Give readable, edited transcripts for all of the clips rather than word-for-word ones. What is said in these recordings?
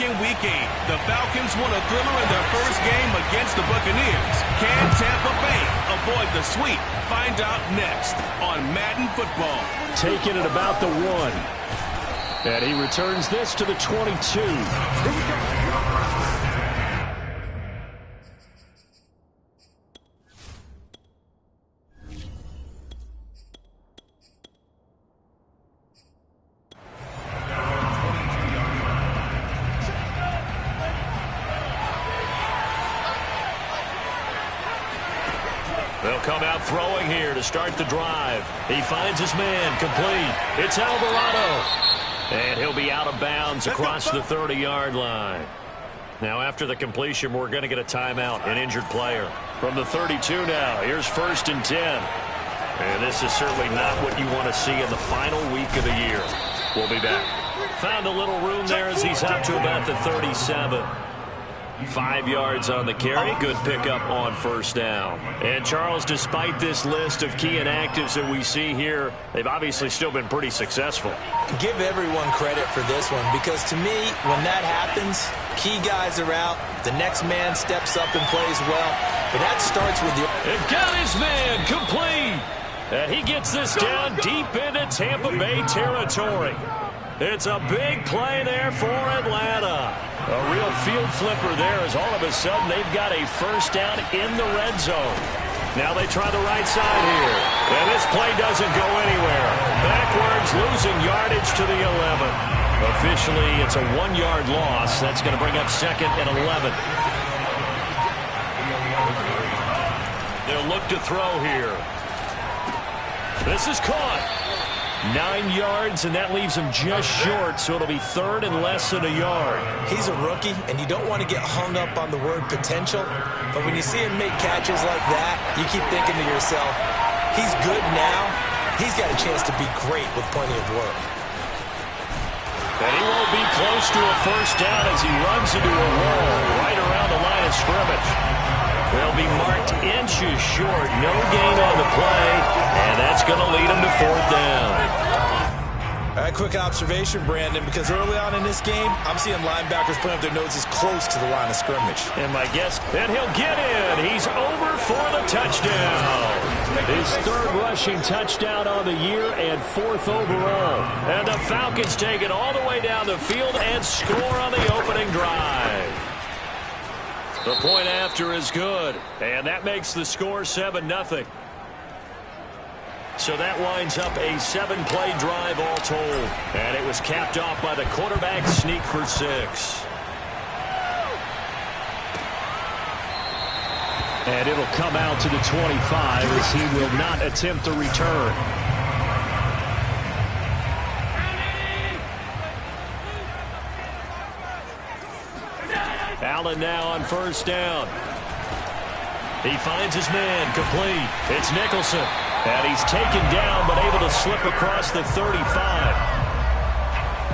back in Week 8. The Falcons won a thriller in their first game against the Buccaneers. Can Tampa Bay avoid the sweep? Find out next on Madden Football. Taking it about the 1. And he returns this to the 22. Here we go. They'll come out throwing here to start the drive. He finds his man complete. It's Alvarado. And he'll be out of bounds across the 30-yard line. Now, after the completion, we're going to get a timeout, an injured player. From the 32 now, here's 1st and 10. And this is certainly not what you want to see in the final week of the year. We'll be back. Found a little room there as he's up to about the 37. 5 yards on the carry. Good pickup on 1st down. And, Charles, despite this list of key inactives that we see here, they've obviously still been pretty successful. Give everyone credit for this one because, to me, when that happens, key guys are out, the next man steps up and plays well, but that starts with the... And got his man complete. And he gets this down deep into Tampa Bay territory. It's a big play there for Atlanta. A real field flipper there as all of a sudden they've got a 1st down in the red zone. Now they try the right side here. And this play doesn't go anywhere. Backwards, losing yardage to the 11. Officially, it's a 1-yard loss. That's going to bring up 2nd and 11. They'll look to throw here. This is caught. 9 yards, and that leaves him just short, so it'll be 3rd and less than a yard. He's a rookie, and you don't want to get hung up on the word potential, but when you see him make catches like that, you keep thinking to yourself, he's good now. He's got a chance to be great with plenty of work. And he won't be close to a 1st down as he runs into a wall right around the line of scrimmage. They'll be marked inches short. No gain on the play, and that's going to lead him to 4th down. A quick observation, Brandon, because early on in this game, I'm seeing linebackers putting up their noses close to the line of scrimmage. And my guess, and he'll get in. He's over for the touchdown. His 3rd rushing touchdown on the year and 4th overall. And the Falcons take it all the way down the field and score on the opening drive. The point after is good, and that makes the score 7-0. So that winds up a 7-play drive all told, and it was capped off by the quarterback sneak for 6. And it'll come out to the 25 as he will not attempt to return. Allen now on 1st down. He finds his man complete. It's Nicholson. And he's taken down but able to slip across the 35.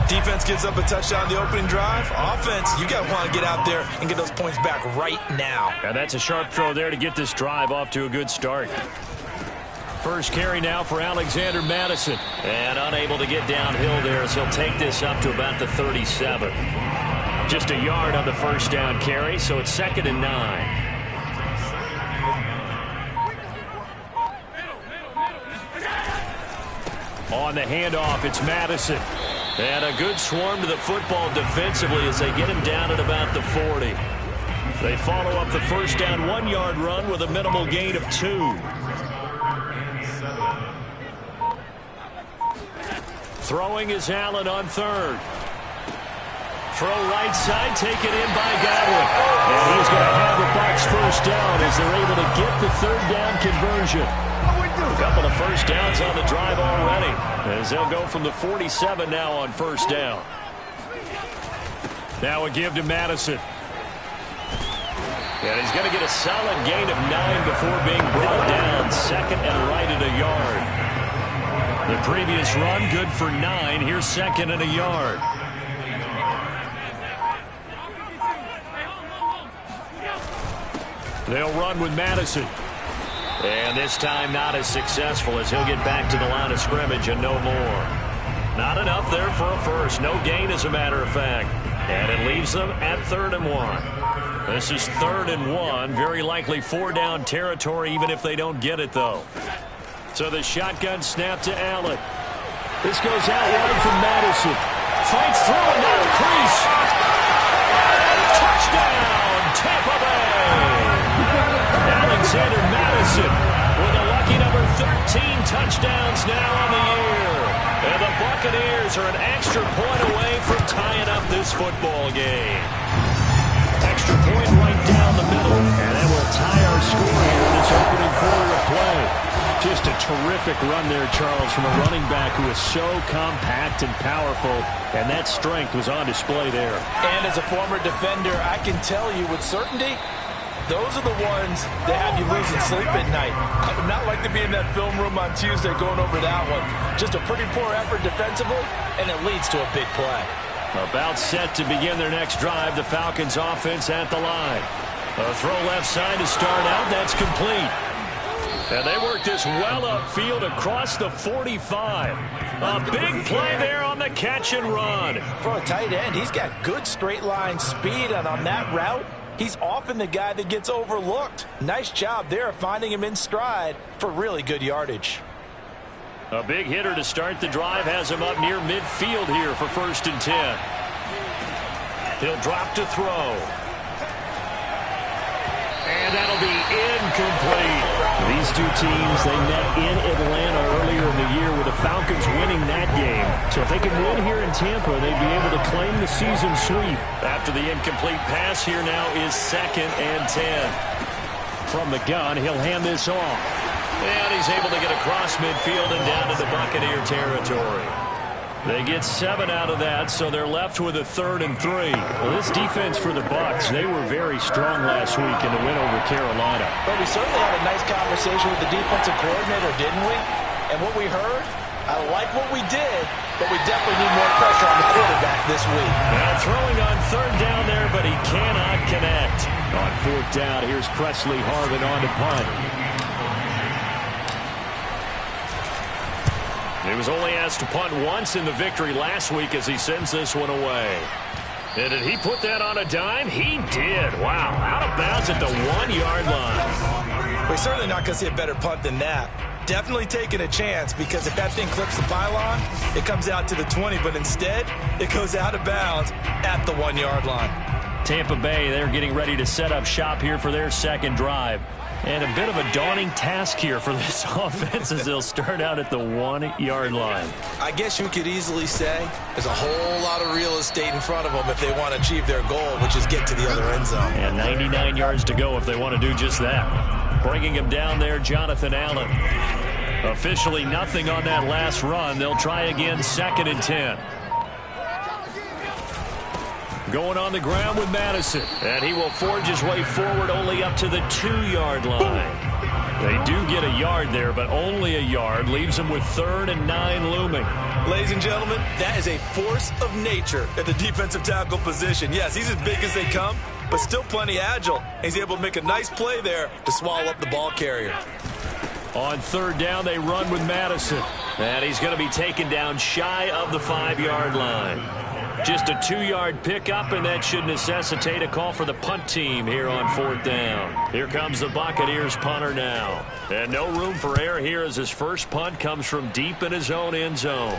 Defense gives up a touchdown the opening drive. Offense, you got to want to get out there and get those points back right now. And that's a sharp throw there to get this drive off to a good start. First carry now for Alexander Madison. And unable to get downhill there as he'll take this up to about the 37. Just a yard on the 1st down carry, so it's 2nd and 9. On the handoff, it's Madison. And a good swarm to the football defensively as they get him down at about the 40. They follow up the 1st down 1-yard run with a minimal gain of 2. Throwing is Allen on 3rd. Throw right side, taken in by Godwin. And he's going to have the Bucs 1st down as they're able to get the 3rd down conversion. A couple of 1st downs on the drive already as they'll go from the 47 now on 1st down. Now a give to Madison. And he's going to get a solid gain of 9 before being brought down. 2nd and right at a yard. The previous run good for 9. Here's 2nd and a yard. They'll run with Madison. And this time not as successful as he'll get back to the line of scrimmage and no more. Not enough there for a 1st. No gain, as a matter of fact. And it leaves them at 3rd and 1. This is 3rd and 1. Very likely 4-down territory, even if they don't get it, though. So the shotgun snap to Allen. This goes out wide from Madison. Fights through and down the crease. Touchdown, Tampa Bay. Alexander Madison with a lucky number 13 touchdowns now on the year. And the Buccaneers are an extra point away from tying up this football game. Extra point right down the middle. And that will tie our score here in this opening quarter of play. Just a terrific run there, Charles, from a running back who is so compact and powerful, and that strength was on display there. And as a former defender, I can tell you with certainty, those are the ones that have you losing sleep at night. I would not like to be in that film room on Tuesday going over that one. Just a pretty poor effort defensively, and it leads to a big play. About set to begin their next drive, the Falcons offense at the line. A throw left side to start out, that's complete. And they work this well upfield across the 45. A big play there on the catch and run. For a tight end, he's got good straight line speed, and on that route, he's often the guy that gets overlooked. Nice job there finding him in stride for really good yardage. A big hitter to start the drive has him up near midfield here for 1st and 10. He'll drop to throw. And that'll be incomplete. These two teams, they met in Atlanta earlier in the year with the Falcons winning that game. So if they can win here in Tampa, they'd be able to claim the season sweep. After the incomplete pass, here now is 2nd and 10. From the gun, he'll hand this off. And he's able to get across midfield and down into Buccaneer territory. They get 7 out of that, so they're left with a 3rd and 3. Well, this defense for the Bucs, they were very strong last week in the win over Carolina. But we certainly had a nice conversation with the defensive coordinator, didn't we? And what we heard, I like what we did, but we definitely need more pressure on the quarterback this week. Now throwing on 3rd down there, but he cannot connect. On 4th down, here's Presley Harvin on to punt. He was only asked to punt once in the victory last week as he sends this one away. And did he put that on a dime? He did. Wow, out of bounds at the 1-yard line. We're certainly not going to see a better punt than that. Definitely taking a chance, because if that thing clips the pylon, it comes out to the 20, but instead, it goes out of bounds at the 1-yard line. Tampa Bay, they're getting ready to set up shop here for their second drive. And a bit of a daunting task here for this offense as they'll start out at the 1-yard line. I guess you could easily say there's a whole lot of real estate in front of them if they want to achieve their goal, which is get to the other end zone. And 99 yards to go if they want to do just that. Bringing him down there, Jonathan Allen. Officially nothing on that last run. They'll try again, 2nd and 10. Going on the ground with Madison. And he will forge his way forward only up to the 2-yard line. They do get a yard there, but only a yard. Leaves him with 3rd and 9 looming. Ladies and gentlemen, that is a force of nature at the defensive tackle position. Yes, he's as big as they come, but still plenty agile. He's able to make a nice play there to swallow up the ball carrier. On 3rd down, they run with Madison. And he's going to be taken down shy of the 5-yard line. Just a 2-yard pickup, and that should necessitate a call for the punt team here on 4th down. Here comes the Buccaneers punter now. And no room for error here as his first punt comes from deep in his own end zone.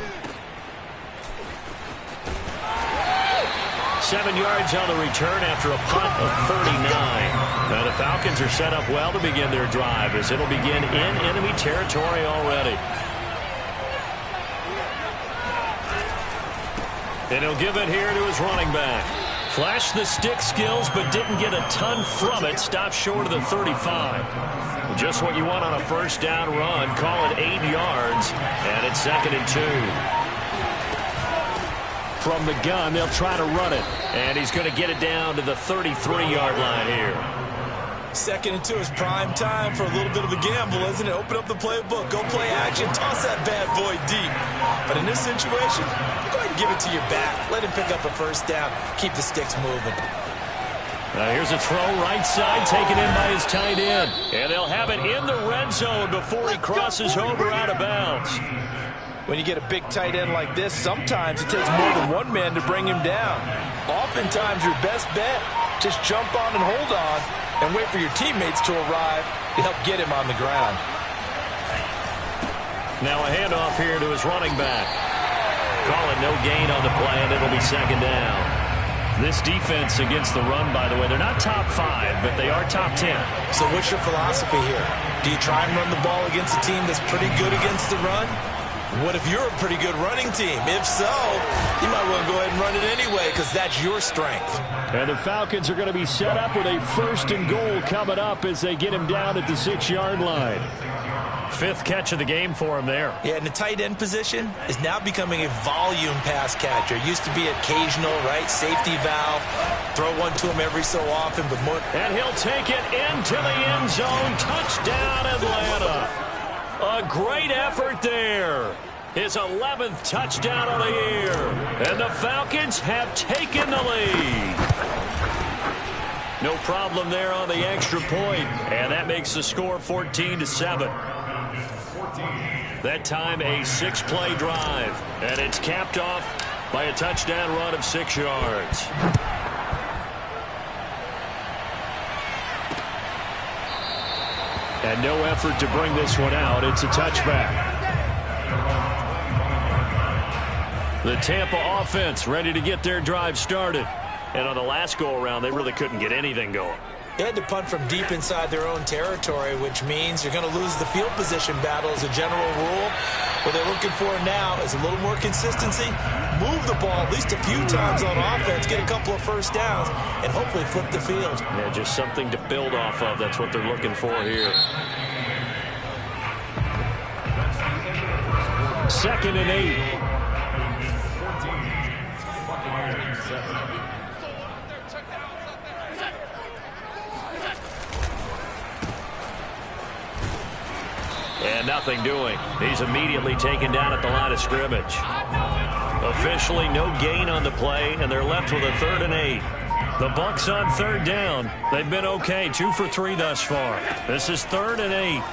7 yards on the return after a punt of 39. Now the Falcons are set up well to begin their drive as it'll begin in enemy territory already. And he'll give it here to his running back. Flashed the stick skills, but didn't get a ton from it. Stopped short of the 35. Just what you want on a 1st down run. Call it 8 yards. And it's 2nd and 2. From the gun, they'll try to run it. And he's going to get it down to the 33-yard line here. 2nd and 2 is prime time for a little bit of a gamble, isn't it? Open up the playbook, go play action, toss that bad boy deep. But in this situation, go ahead and give it to your back. Let him pick up a 1st down. Keep the sticks moving. Now here's a throw right side, taken in by his tight end. And they'll have it in the red zone before he crosses over out of bounds. When you get a big tight end like this, sometimes it takes more than one man to bring him down. Oftentimes, your best bet, just jump on and hold on and wait for your teammates to arrive to help get him on the ground. Now a handoff here to his running back. Call it no gain on the play, and it'll be second down. This defense against the run, by the way, they're not top 5, but they are top 10. So what's your philosophy here? Do you try and run the ball against a team that's pretty good against the run? What if you're a pretty good running team? If so, you might want to go ahead and run it anyway because that's your strength. And the Falcons are going to be set up with a 1st and goal coming up as they get him down at the 6-yard line. 5th catch of the game for him there. Yeah, and the tight end position is now becoming a volume pass catcher. Used to be occasional, right? Safety valve. Throw one to him every so often, but more. And he'll take it into the end zone. Touchdown, Atlanta. A great effort there. His 11th touchdown of the year. And the Falcons have taken the lead. No problem there on the extra point. And that makes the score 14-7. That time a 6-play drive. And it's capped off by a touchdown run of 6 yards. And no effort to bring this one out. It's a touchback. The Tampa offense ready to get their drive started. And on the last go-around, they really couldn't get anything going. They had to punt from deep inside their own territory, which means you're going to lose the field position battle as a general rule. What they're looking for now is a little more consistency, move the ball at least a few times on offense, get a couple of first downs, and hopefully flip the field. Yeah, just something to build off of. That's what they're looking for here. 2nd and 8. And nothing doing. He's immediately taken down at the line of scrimmage. Officially no gain on the play, and they're left with a 3rd and 8. The Bucs on 3rd down. They've been okay, 2 for 3 thus far. This is 3rd and 8.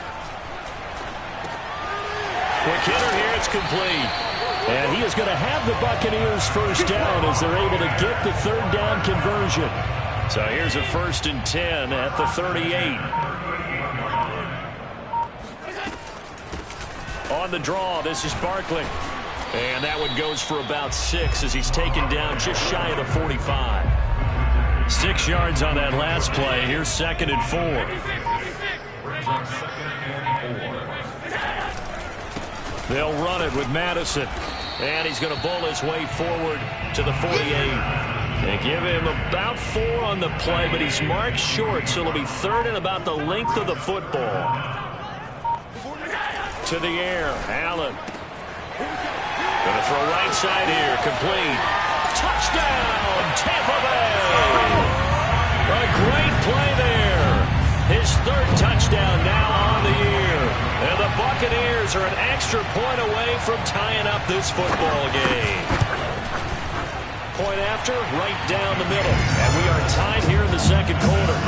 Quick hitter here, it's complete. And he is going to have the Buccaneers first down as they're able to get the 3rd down conversion. So here's a 1st and 10 at the 38. On the draw, this is Barkley. And that one goes for about 6 as he's taken down just shy of the 45. 6 yards on that last play. Here's 2nd and 4. They'll run it with Madison. And he's going to bowl his way forward to the 48. They give him about 4 on the play, but he's marked short, so it'll be 3rd and about the length of the football. To the air, Allen. Going to throw right side here, complete. Touchdown, Tampa Bay! A great play there. His 3rd touchdown now on the year. And the Buccaneers are an extra point away from tying up this football game. Point after, right down the middle. And we are tied here in the 2nd quarter.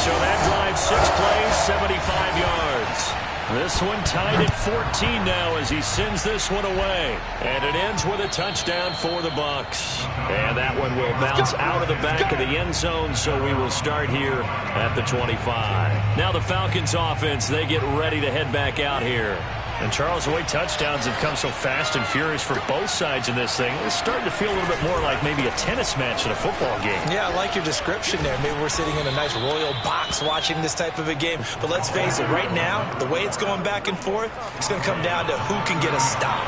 So that drive, 6 plays, 75 yards. This one tied at 14 now as he sends this one away. And it ends with a touchdown for the Bucs. And that one will bounce out of the back of the end zone, so we will start here at the 25. Now the Falcons offense, they get ready to head back out here. And Charles, the way touchdowns have come so fast and furious for both sides in this thing, it's starting to feel a little bit more like maybe a tennis match in a football game. Yeah, I like your description there. Maybe we're sitting in a nice royal box watching this type of a game. But let's face it, right now, the way it's going back and forth, it's going to come down to who can get a stop.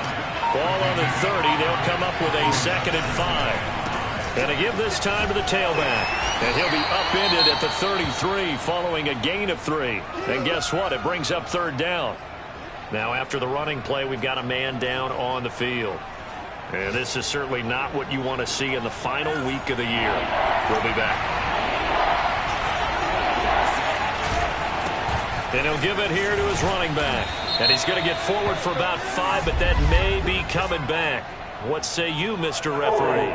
Ball on the 30. They'll come up with a 2nd and 5. And to give this time to the tailback. And he'll be upended at the 33 following a gain of 3. And guess what? It brings up 3rd down. Now, after the running play, we've got a man down on the field. And this is certainly not what you want to see in the final week of the year. We'll be back. And he'll give it here to his running back. And he's going to get forward for about 5, but that may be coming back. What say you, Mr. Referee?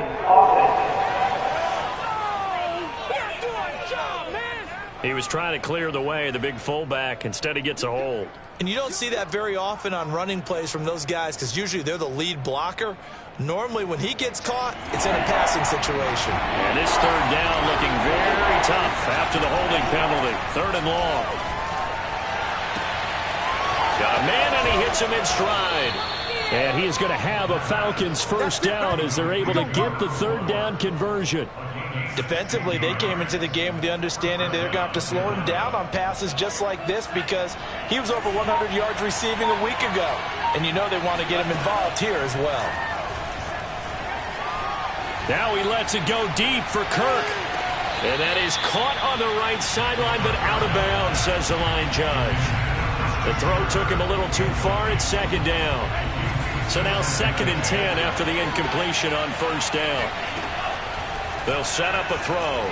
He was trying to clear the way, the big fullback. Instead, he gets a hold. And you don't see that very often on running plays from those guys because usually they're the lead blocker. Normally, when he gets caught, it's in a passing situation. And this third down looking very tough after the holding penalty. Third and long. Got a man, and he hits him in stride. And he is going to have a Falcons first down as they're able to get the third down conversion. Defensively, they came into the game with the understanding they're going to have to slow him down on passes just like this because he was over 100 yards receiving a week ago. And you know they want to get him involved here as well. Now he lets it go deep for Kirk. And that is caught on the right sideline, but out of bounds, says the line judge. The throw took him a little too far. It's second down. So now 2nd and 10 after the incompletion on first down. They'll set up a throw.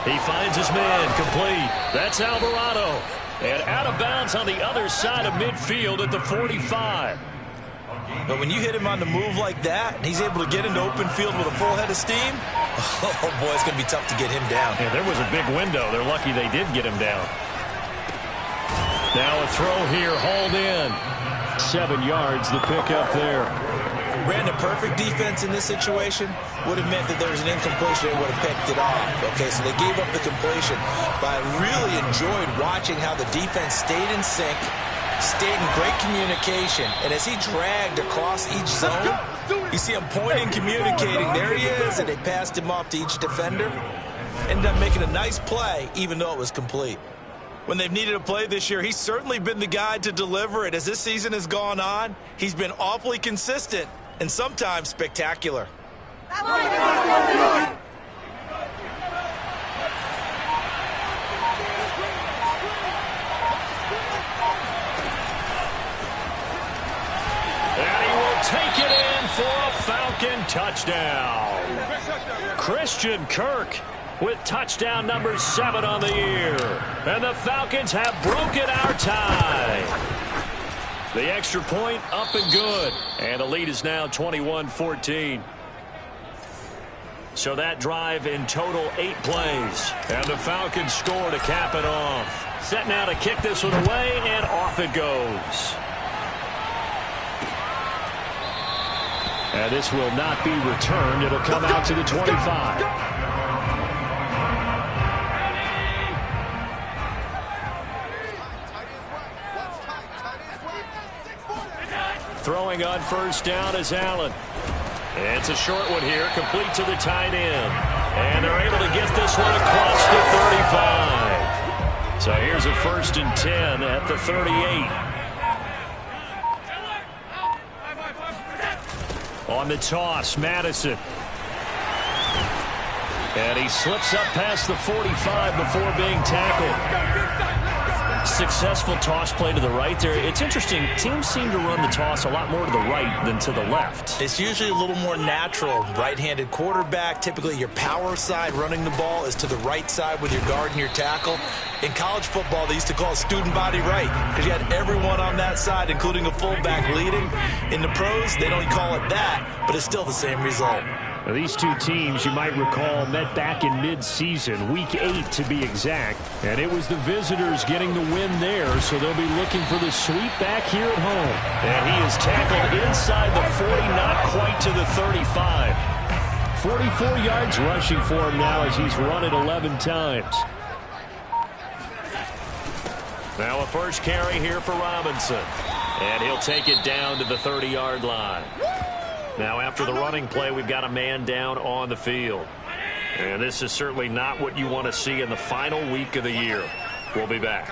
He finds his man, complete. That's Alvarado. And out of bounds on the other side of midfield at the 45. But when you hit him on the move like that, and he's able to get into open field with a full head of steam, oh boy, it's going to be tough to get him down. Yeah, there was a big window. They're lucky they did get him down. Now a throw here, hauled in. 7 yards, the pickup there. Ran a perfect defense in this situation. Would have meant that there was an incompletion. They would have picked it off. Okay, so they gave up the completion. But I really enjoyed watching how the defense stayed in sync, stayed in great communication. And as he dragged across each zone, you see him pointing, communicating. There he is, and they passed him off to each defender. Ended up making a nice play, even though it was complete. When they've needed a play this year, he's certainly been the guy to deliver it. As this season has gone on, he's been awfully consistent and sometimes spectacular. And he will take it in for a Falcon touchdown. Christian Kirk with touchdown number 7 on the year. And the Falcons have broken our tie. The extra point up and good. And the lead is now 21-14. So that drive in total 8 plays. And the Falcons score to cap it off. Set now to kick this one away, and off it goes. And this will not be returned. It'll come out to the 25. Throwing on first down is Allen. It's a short one here, complete to the tight end. And they're able to get this one across the 35. So here's a 1st and 10 at the 38. On the toss, Madison. And he slips up past the 45 before being tackled. Successful toss play to the right there. It's interesting. Teams seem to run the toss a lot more to the right than to the left. It's usually a little more natural. Right-handed quarterback, typically your power side running the ball is to the right side with your guard and your tackle. In college football, they used to call it student body right because you had everyone on that side, including a fullback leading. In the pros, they don't call it that, but it's still the same result. Now, these two teams, you might recall, met back in mid-season, week 8 to be exact. And it was the visitors getting the win there, so they'll be looking for the sweep back here at home. And he is tackled inside the 40, not quite to the 35. 44 yards rushing for him now as he's run it 11 times. Now a first carry here for Robinson. And he'll take it down to the 30-yard line. Now after the running play, we've got a man down on the field. And this is certainly not what you want to see in the final week of the year. We'll be back.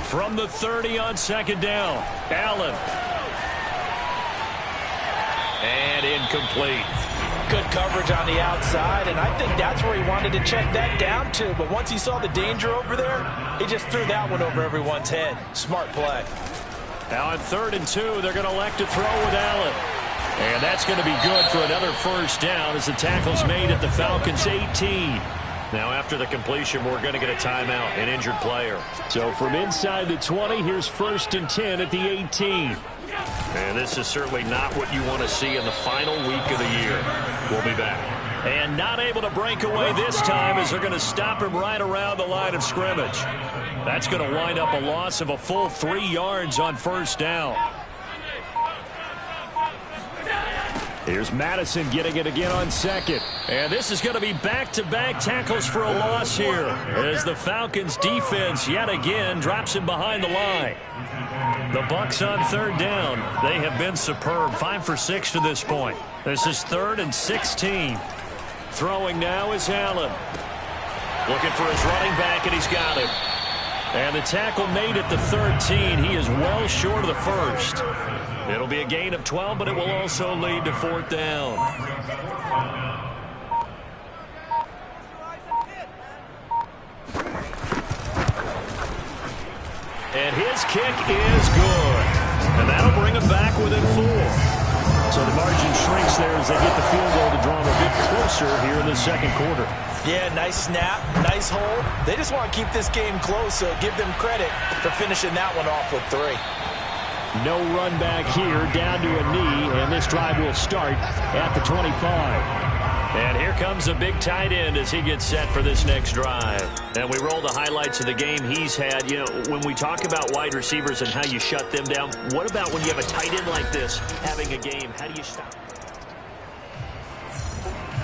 From the 30 on second down, Allen. And incomplete. Good coverage on the outside, and I think that's where he wanted to check that down to. But once he saw the danger over there, he just threw that one over everyone's head. Smart play. Now on 3rd and 2, they're going to elect to throw with Allen. And that's going to be good for another first down as the tackle's made at the Falcons' 18. Now after the completion, we're going to get a timeout, an injured player. So from inside the 20, here's 1st and 10 at the 18. And this is certainly not what you want to see in the final week of the year. We'll be back. And not able to break away this time as they're going to stop him right around the line of scrimmage. That's going to wind up a loss of a full 3 yards on first down. Here's Madison getting it again on second. And this is going to be back-to-back tackles for a loss here as the Falcons defense yet again drops him behind the line. The Bucs on third down. They have been superb. 5 for 6 to this point. This is 3rd and 16. Throwing now is Allen. Looking for his running back, and he's got him. And the tackle made at the 13. He is well short of the first. It'll be a gain of 12, but it will also lead to 4th down. And his kick is good. And that'll bring him back within 4. So the margin shrinks there as they get the field goal to draw them a bit closer here in the second quarter. Yeah, nice snap, nice hold. They just want to keep this game close, so give them credit for finishing that one off with 3. No run back here, down to a knee, and this drive will start at the 25. And here comes a big tight end as he gets set for this next drive. And we roll the highlights of the game he's had. You know, when we talk about wide receivers and how you shut them down, what about when you have a tight end like this having a game? How do you stop?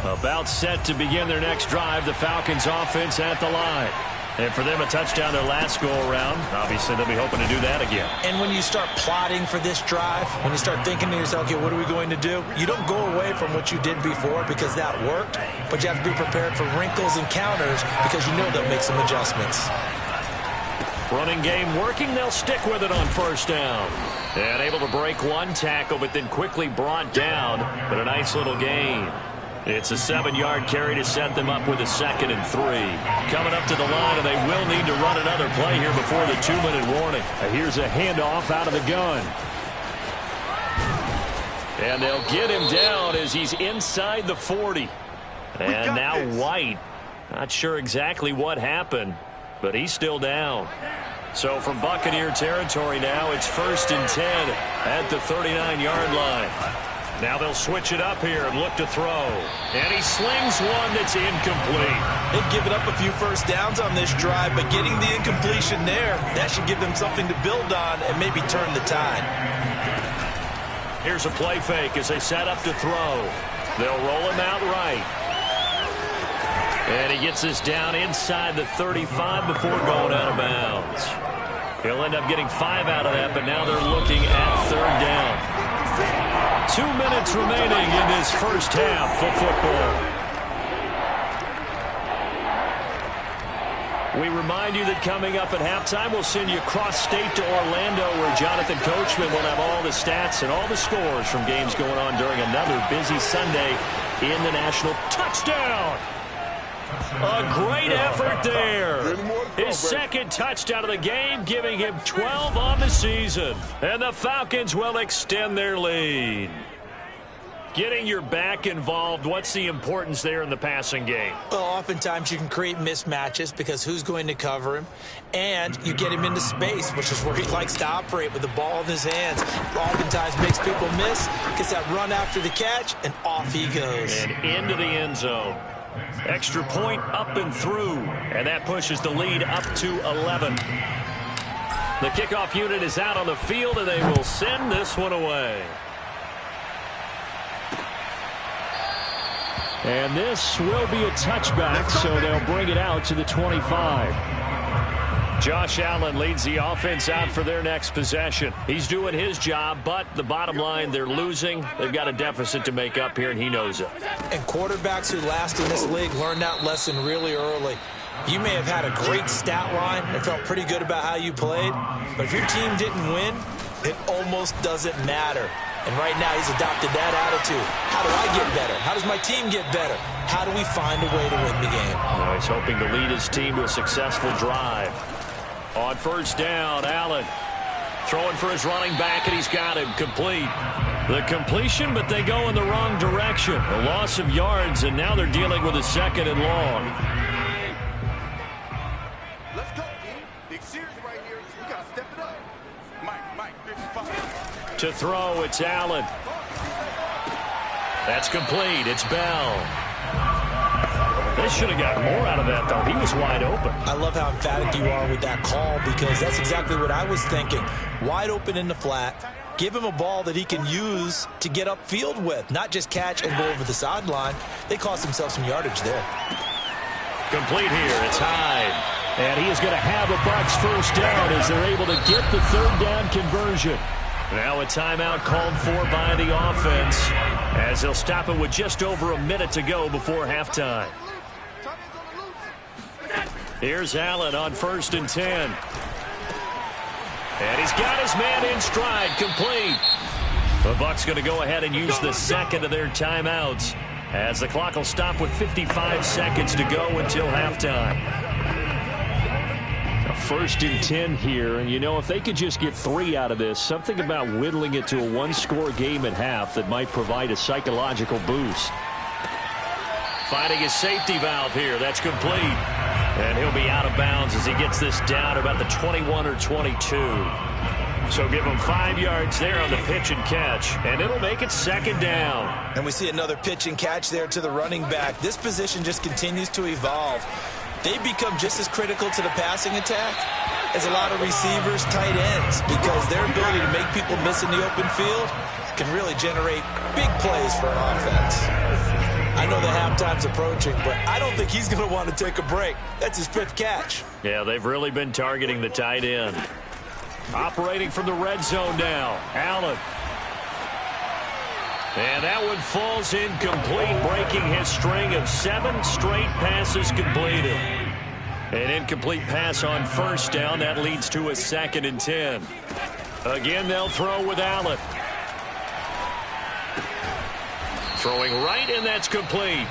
About set to begin their next drive, the Falcons offense at the line. And for them, a touchdown their last go-around. Obviously, they'll be hoping to do that again. And when you start plotting for this drive, when you start thinking to yourself, okay, what are we going to do? You don't go away from what you did before because that worked, but you have to be prepared for wrinkles and counters because you know they'll make some adjustments. Running game working. They'll stick with it on first down. And able to break one tackle, but then quickly brought down. But a nice little gain. It's a 7-yard carry to set them up with a 2nd and 3. Coming up to the line, and they will need to run another play here before the 2-minute warning. Here's a handoff out of the gun. And they'll get him down as he's inside the 40. And now White. Not sure exactly what happened, but he's still down. So from Buccaneer territory now, it's 1st and 10 at the 39-yard line. Now they'll switch it up here and look to throw. And he slings one that's incomplete. They've given up a few first downs on this drive, but getting the incompletion there, that should give them something to build on and maybe turn the tide. Here's a play fake as they set up to throw. They'll roll him out right. And he gets this down inside the 35 before going out of bounds. He'll end up getting 5 out of that, but now they're looking at 3rd down. 2 minutes remaining in this first half of football. We remind you that coming up at halftime, we'll send you cross-state to Orlando, where Jonathan Coachman will have all the stats and all the scores from games going on during another busy Sunday in the National. Touchdown! A great effort there. His 2nd touchdown of the game, giving him 12 on the season. And the Falcons will extend their lead. Getting your back involved, what's the importance there in the passing game? Well, oftentimes you can create mismatches because who's going to cover him? And you get him into space, which is where he likes to operate with the ball in his hands. Oftentimes makes people miss, gets that run after the catch, and off he goes. And into the end zone. Extra point up and through, and that pushes the lead up to 11. The kickoff unit is out on the field, and they will send this one away. And this will be a touchback, so they'll bring it out to the 25. Josh Allen leads the offense out for their next possession. He's doing his job, but the bottom line, they're losing. They've got a deficit to make up here, and he knows it. And quarterbacks who last in this league learn that lesson really early. You may have had a great stat line and felt pretty good about how you played, but if your team didn't win, it almost doesn't matter. And right now, he's adopted that attitude. How do I get better? How does my team get better? How do we find a way to win the game? Well, he's hoping to lead his team to a successful drive. On first down, Allen throwing for his running back, and he's got him complete. The completion, but they go in the wrong direction. A loss of yards, and now they're dealing with a 2nd and long. Let's go, team. Big series right here. We got to step it up. Mike, 55. To throw, it's Allen. That's complete. It's Bell. They should have gotten more out of that, though. He was wide open. I love how emphatic you are with that call because that's exactly what I was thinking. Wide open in the flat. Give him a ball that he can use to get upfield with, not just catch and go over the sideline. They cost themselves some yardage there. Complete here. It's Hyde. And he is going to have a Bucs first down as they're able to get the third down conversion. Now a timeout called for by the offense as they'll stop it with just over a minute to go before halftime. Here's Allen on 1st and 10. And he's got his man in stride, complete. The Bucs going to go ahead and use the second of their timeouts as the clock will stop with 55 seconds to go until halftime. A 1st and 10 here, and you know, if they could just get 3 out of this, something about whittling it to a one-score game at half that might provide a psychological boost. Finding his safety valve here. That's complete. And he'll be out of bounds as he gets this down about the 21 or 22. So give him 5 yards there on the pitch and catch, and it'll make it 2nd down. And we see another pitch and catch there to the running back. This position just continues to evolve. They become just as critical to the passing attack as a lot of receivers, tight ends, because their ability to make people miss in the open field can really generate big plays for an offense. I know the halftime's approaching, but I don't think he's going to want to take a break. That's his 5th catch. Yeah, they've really been targeting the tight end. Operating from the red zone now, Allen. And that one falls incomplete, breaking his string of 7 straight passes completed. An incomplete pass on 1st down. That leads to a 2nd and 10. Again, they'll throw with Allen. Throwing right, and that's complete.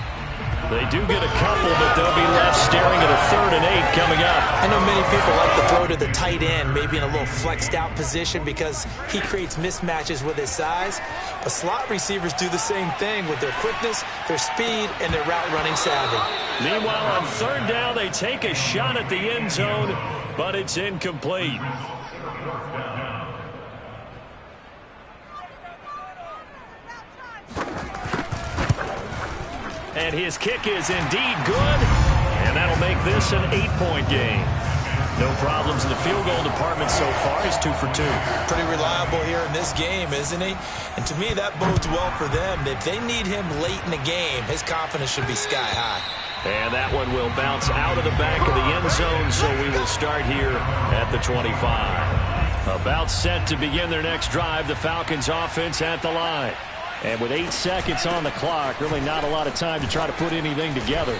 They do get a couple, but they'll be left staring at a 3rd and 8 coming up. I know many people like to throw to the tight end, maybe in a little flexed out position because he creates mismatches with his size. But slot receivers do the same thing with their quickness, their speed, and their route running savvy. Meanwhile, on 3rd down, they take a shot at the end zone, but it's incomplete. And his kick is indeed good, and that'll make this an 8-point game. No problems in the field goal department so far. He's 2 for 2. Pretty reliable here in this game, isn't he? And to me, that bodes well for them. If they need him late in the game, his confidence should be sky high. And that one will bounce out of the back of the end zone, so we will start here at the 25. About set to begin their next drive, the Falcons offense at the line. And with 8 seconds on the clock, really not a lot of time to try to put anything together.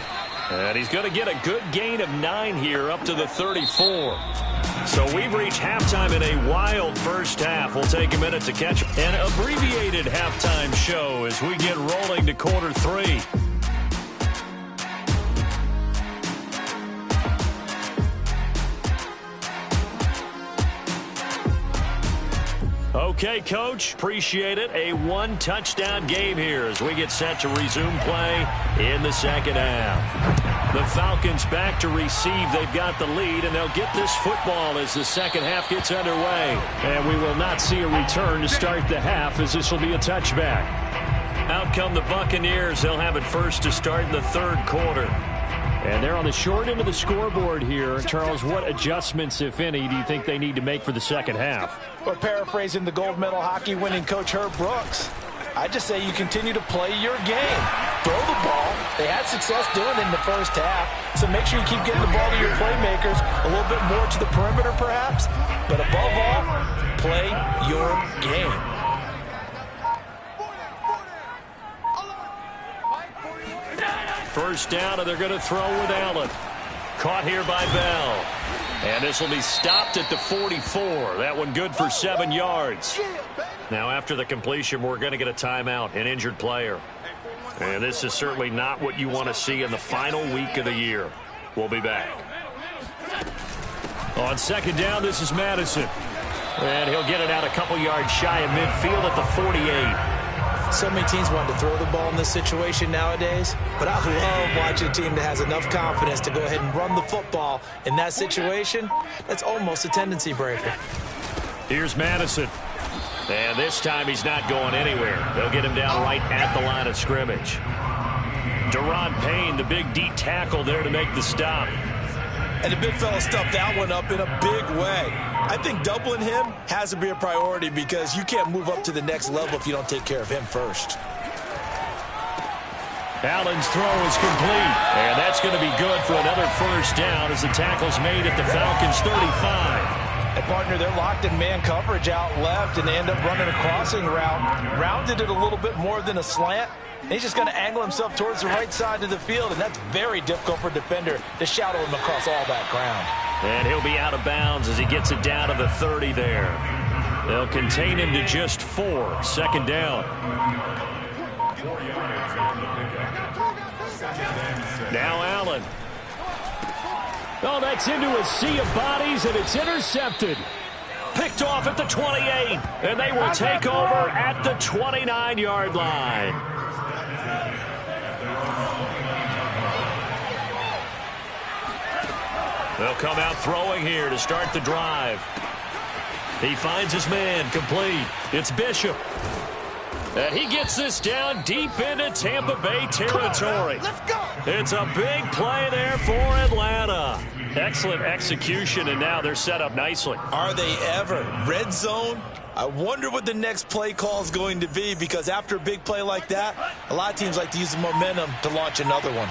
And he's going to get a good gain of 9 here up to the 34. So we've reached halftime in a wild first half. We'll take a minute to catch an abbreviated halftime show as we get rolling to quarter 3. Okay, Coach, appreciate it. A 1-touchdown game here as we get set to resume play in the 2nd half. The Falcons back to receive. They've got the lead, and they'll get this football as the 2nd half gets underway. And we will not see a return to start the half as this will be a touchback. Out come the Buccaneers. They'll have it first to start in the 3rd quarter. And they're on the short end of the scoreboard here. Charles, what adjustments, if any, do you think they need to make for the 2nd half? Well, paraphrasing the gold medal hockey winning coach Herb Brooks, I just say you continue to play your game. Throw the ball. They had success doing it in the first half, so make sure you keep getting the ball to your playmakers, a little bit more to the perimeter perhaps, but above all, play your game. First down, and they're going to throw with Allen. Caught here by Bell. And this will be stopped at the 44. That one good for 7 yards. Now, after the completion, we're going to get a timeout, an injured player. And this is certainly not what you want to see in the final week of the year. We'll be back. On 2nd down, this is Madison. And he'll get it out a couple yards shy of midfield at the 48. So many teams want to throw the ball in this situation nowadays, but I love watching a team that has enough confidence to go ahead and run the football in that situation. That's almost a tendency breaker. Here's Madison. And this time he's not going anywhere. They'll get him down right at the line of scrimmage. Deron Payne, the big D tackle there to make the stop. And the big fella stuffed that one up in a big way. I think doubling him has to be a priority because you can't move up to the next level if you don't take care of him first. Allen's throw is complete, and that's going to be good for another first down as the tackle's made at the Falcons' 35. And partner, they're locked in man coverage out left, and they end up running a crossing route. Rounded it a little bit more than a slant. And he's just going to angle himself towards the right side of the field, and that's very difficult for a defender to shadow him across all that ground. And he'll be out of bounds as he gets it down to the 30 there. They'll contain him to just 4. Second down. Now Allen. Oh, that's into a sea of bodies, and it's intercepted. Picked off at the 28, and they will take over at the 29-yard line. They'll come out throwing here to start the drive. He finds his man complete. It's Bishop. And he gets this down deep into Tampa Bay territory. Let's go. It's a big play there for Atlanta. Excellent execution, and now they're set up nicely. Are they ever? Red zone? I wonder what the next play call is going to be, because after a big play like that, a lot of teams like to use the momentum to launch another one.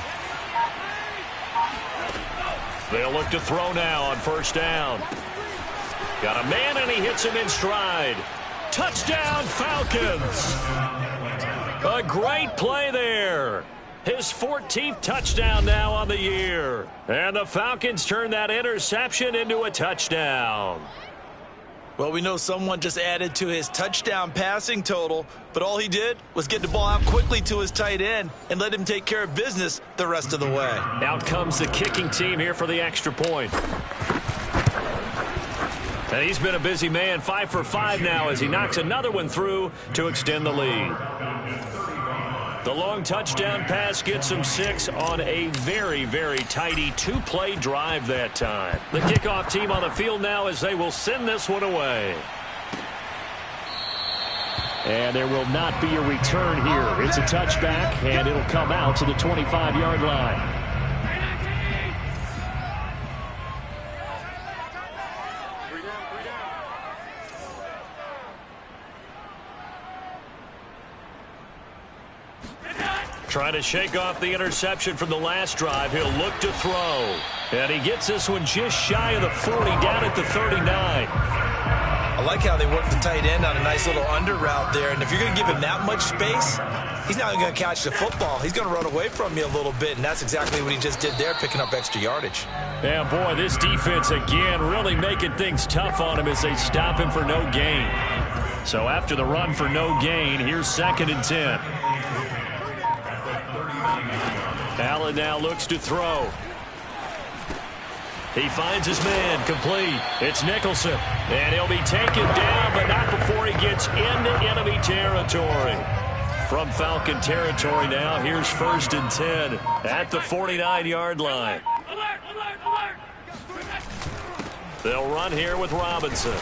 They'll look to throw now on first down. Got a man, and he hits him in stride. Touchdown, Falcons. A great play there. His 14th touchdown now on the year. And the Falcons turn that interception into a touchdown. Well, we know someone just added to his touchdown passing total, but all he did was get the ball out quickly to his tight end and let him take care of business the rest of the way. Out comes the kicking team here for the extra point. And he's been a busy man, 5 for 5 now as he knocks another one through to extend the lead. The long touchdown pass gets him 6 on a very, very tidy 2-play drive that time. The kickoff team on the field now as they will send this one away. And there will not be a return here. It's a touchback, and it'll come out to the 25-yard line. Trying to shake off the interception from the last drive. He'll look to throw. And he gets this one just shy of the 40, down at the 39. I like how they work the tight end on a nice little under route there. And if you're going to give him that much space, he's not going to catch the football. He's going to run away from you a little bit, and that's exactly what he just did there, picking up extra yardage. Yeah, boy, this defense again really making things tough on him as they stop him for no gain. So after the run for no gain, here's 2nd and 10. Allen now looks to throw. He finds his man complete. It's Nicholson. And he'll be taken down, but not before he gets into enemy territory. From Falcon territory now, here's 1st and 10 at the 49-yard line. They'll run here with Robinson.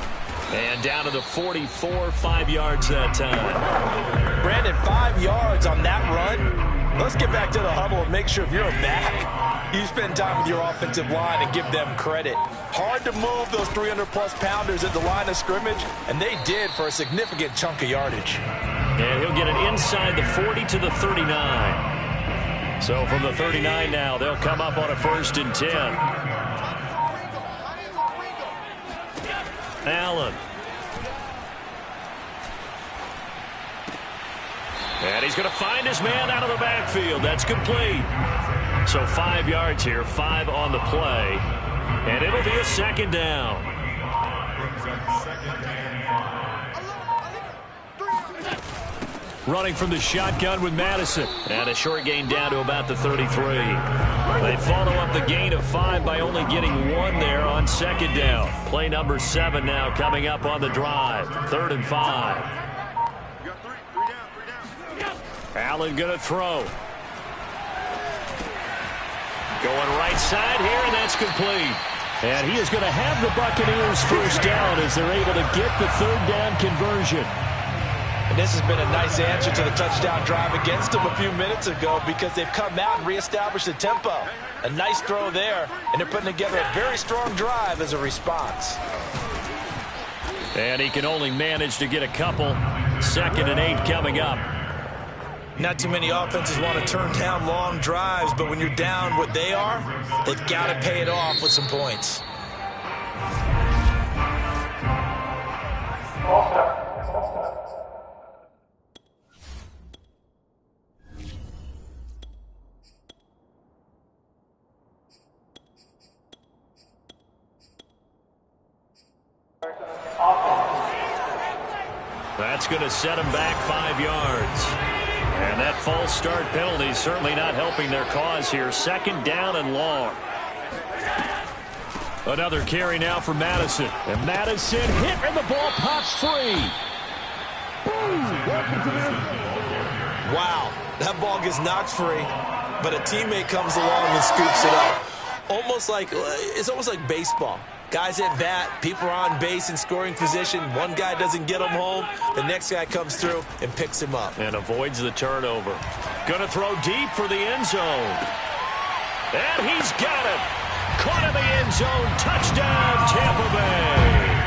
And down to the 44, 5 yards that time. Brandon, 5 yards on that run. Let's get back to the huddle and make sure if you're a back, you spend time with your offensive line and give them credit. Hard to move those 300-plus pounders at the line of scrimmage, and they did for a significant chunk of yardage. And he'll get it inside the 40 to the 39. So from the 39 now, they'll come up on a 1st and 10. Allen. And he's going to find his man out of the backfield. That's complete. So 5 yards here, 5 on the play. And it'll be a 2nd down. Running from the shotgun with Madison. And a short gain down to about the 33. They follow up the gain of 5 by only getting 1 there on 2nd down. Play number 7 now coming up on the drive. 3rd and 5. Allen going to throw. Going right side here, and that's complete. And he is going to have the Buccaneers first down as they're able to get the 3rd down conversion. And this has been a nice answer to the touchdown drive against them a few minutes ago because they've come out and reestablished the tempo. A nice throw there, and they're putting together a very strong drive as a response. And he can only manage to get a couple. 2nd and 8 coming up. Not too many offenses want to turn down long drives, but when you're down what they are, they've got to pay it off with some points. That's going to set him back 5 yards. And that false start penalty is certainly not helping their cause here. 2nd down and long. Another carry now for Madison. And Madison hit, and the ball pops free. Wow, that ball gets knocked free, but a teammate comes along and scoops it up. It's almost like baseball. Guys at bat, people are on base in scoring position. One guy doesn't get him home. The next guy comes through and picks him up. And avoids the turnover. Going to throw deep for the end zone. And he's got it. Caught in the end zone. Touchdown, Tampa Bay.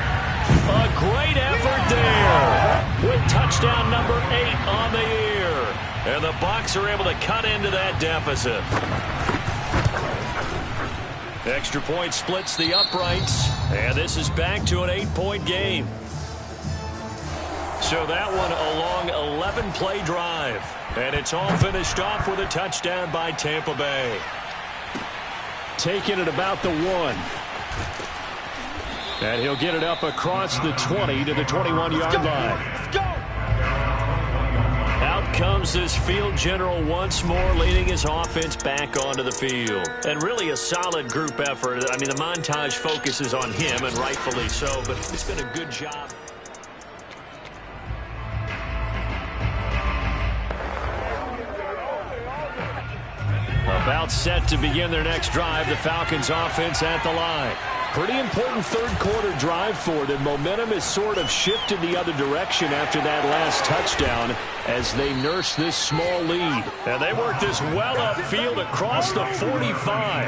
A great effort there. With touchdown number 8 on the year. And the Bucs are able to cut into that deficit. Extra point splits the uprights, and this is back to an 8-point game. So that one a long 11-play drive, and it's all finished off with a touchdown by Tampa Bay. Taking it about the 1. And he'll get it up across the 20 to the 21-yard line. Let's go! Out comes this field general once more, leading his offense back onto the field. And really a solid group effort. I mean, the montage focuses on him, and rightfully so, but it's been a good job. About set to begin their next drive, the Falcons offense at the line. Pretty important third-quarter drive for them. Momentum has sort of shifted the other direction after that last touchdown as they nurse this small lead. And they work this well upfield across the 45.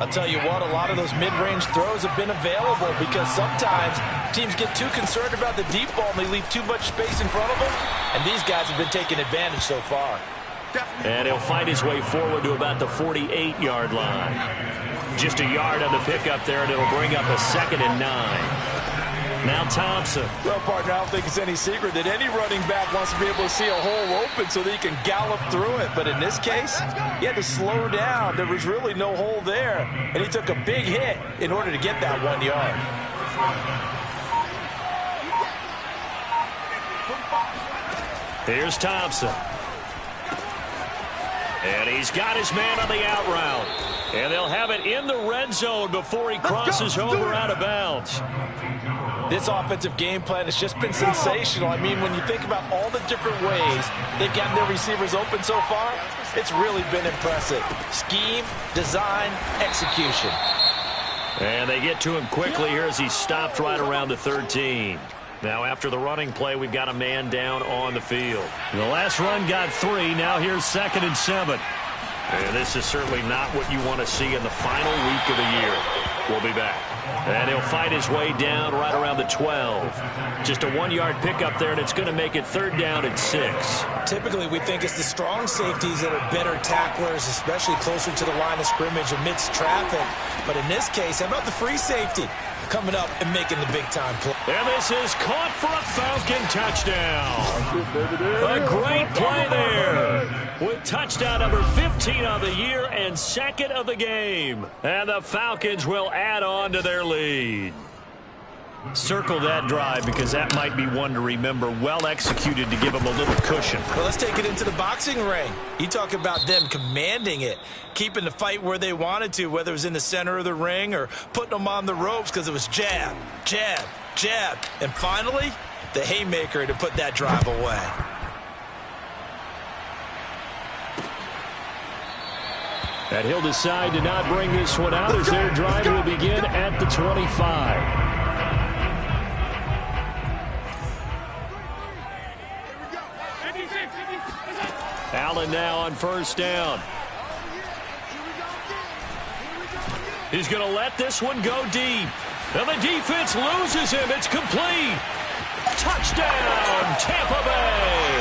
I'll tell you what, a lot of those mid-range throws have been available because sometimes teams get too concerned about the deep ball and they leave too much space in front of them. And these guys have been taking advantage so far. And he'll find his way forward to about the 48-yard line. Just a yard on the pickup there, and it'll bring up a 2nd and 9. Now Thompson. Well, partner, I don't think it's any secret that any running back wants to be able to see a hole open so that he can gallop through it. But in this case, he had to slow down. There was really no hole there, and he took a big hit in order to get that 1 yard. Here's Thompson. And he's got his man on the out route. And they'll have it in the red zone before he crosses over out of bounds. This offensive game plan has just been sensational. I mean, when you think about all the different ways they've gotten their receivers open so far, it's really been impressive. Scheme, design, execution. And they get to him quickly here as he's stopped right around the 13. Now, after the running play, we've got a man down on the field. The last run got 3. Now here's 2nd and 7. And this is certainly not what you want to see in the final week of the year. We'll be back. And he'll fight his way down right around the 12. Just a 1-yard pickup there, and it's going to make it 3rd down and 6. Typically, we think it's the strong safeties that are better tacklers, especially closer to the line of scrimmage amidst traffic. But in this case, how about the free safety coming up and making the big-time play? And this is caught for a Falcon touchdown. A great play there with touchdown number 15 of the year and 2nd of the game. And the Falcons will add on to their lead. Circle that drive because that might be one to remember. Well executed to give them a little cushion. Well, let's take it into the boxing ring. You talk about them commanding it, keeping the fight where they wanted to, whether it was in the center of the ring or putting them on the ropes because it was jab, jab, jab. And finally, the haymaker to put that drive away. And he'll decide to not bring this one out as their drive will begin at the 25. Allen now on first down. He's going to let this one go deep. And the defense loses him. It's complete. Touchdown, Tampa Bay.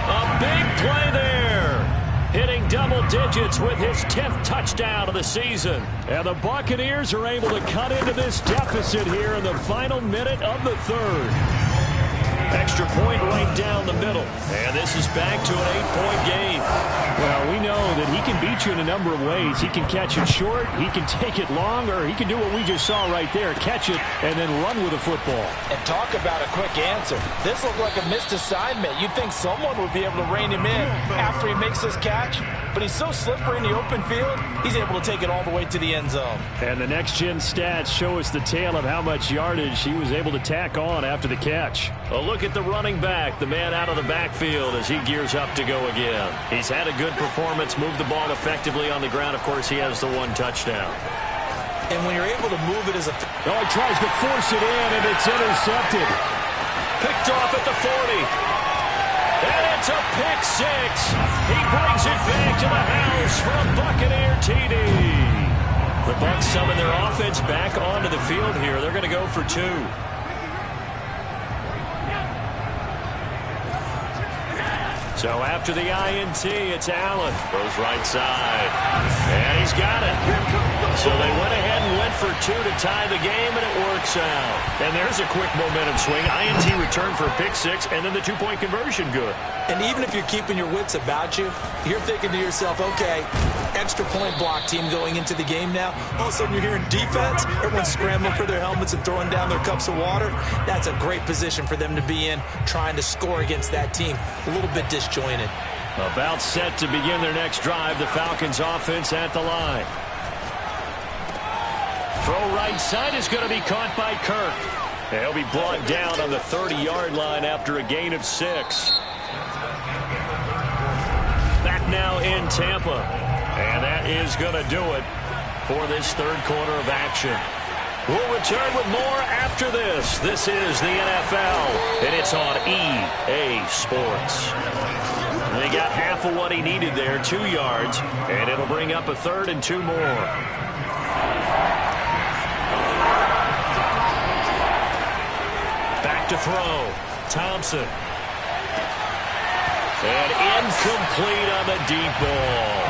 A big play there. Hitting double digits with his 10th touchdown of the season. And the Buccaneers are able to cut into this deficit here in the final minute of the third. Extra point right down the middle. And this is back to an 8-point game. Well, we know that he can beat you in a number of ways. He can catch it short, he can take it long, or he can do what we just saw right there, catch it and then run with the football. And talk about a quick answer. This looked like a missed assignment. You'd think someone would be able to rein him in after he makes this catch, but he's so slippery in the open field, he's able to take it all the way to the end zone. And the next-gen stats show us the tale of how much yardage he was able to tack on after the catch. A look at the running back, the man out of the backfield as he gears up to go again. He's had a good performance, moved the ball effectively on the ground. Of course, he has the one touchdown. And when you're able to move it as a... Oh, he tries to force it in, and it's intercepted. Picked off at the 40. And it's a pick six. He brings it back to the house for a Buccaneer TD. The Bucs summon their offense back onto the field here. They're going to go for two. So after the INT, it's Allen. Goes right side. And he's got it. So they went ahead and went for two to tie the game, and it works out. And there's a quick momentum swing. INT return for a pick six, and then the two-point conversion good. And even if you're keeping your wits about you, you're thinking to yourself, okay, extra point block team going into the game now. All of a sudden you're hearing defense. Everyone's scrambling for their helmets and throwing down their cups of water. That's a great position for them to be in, trying to score against that team. A little bit disjointed. About set to begin their next drive. The Falcons offense at the line. Throw right side is going to be caught by Kirk. He'll be brought down on the 30-yard line after a gain of 6. Back now in Tampa. And that is going to do it for this third quarter of action. We'll return with more after this. This is the NFL, and it's on EA Sports. They got half of what he needed there, 2 yards, and it'll bring up a third and 2 more. Back to throw. Thompson. And incomplete on the deep ball.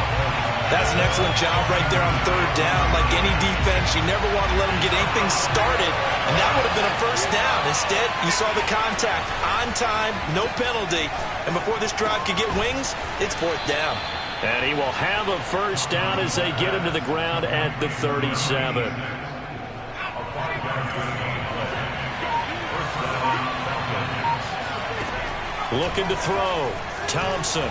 That's an excellent job right there on third down. Like any defense, you never want to let them get anything started, and that would have been a first down. Instead, you saw the contact on time, no penalty, and before this drive could get wings, it's fourth down. And he will have a first down as they get him to the ground at the 37. Looking to throw. Thompson.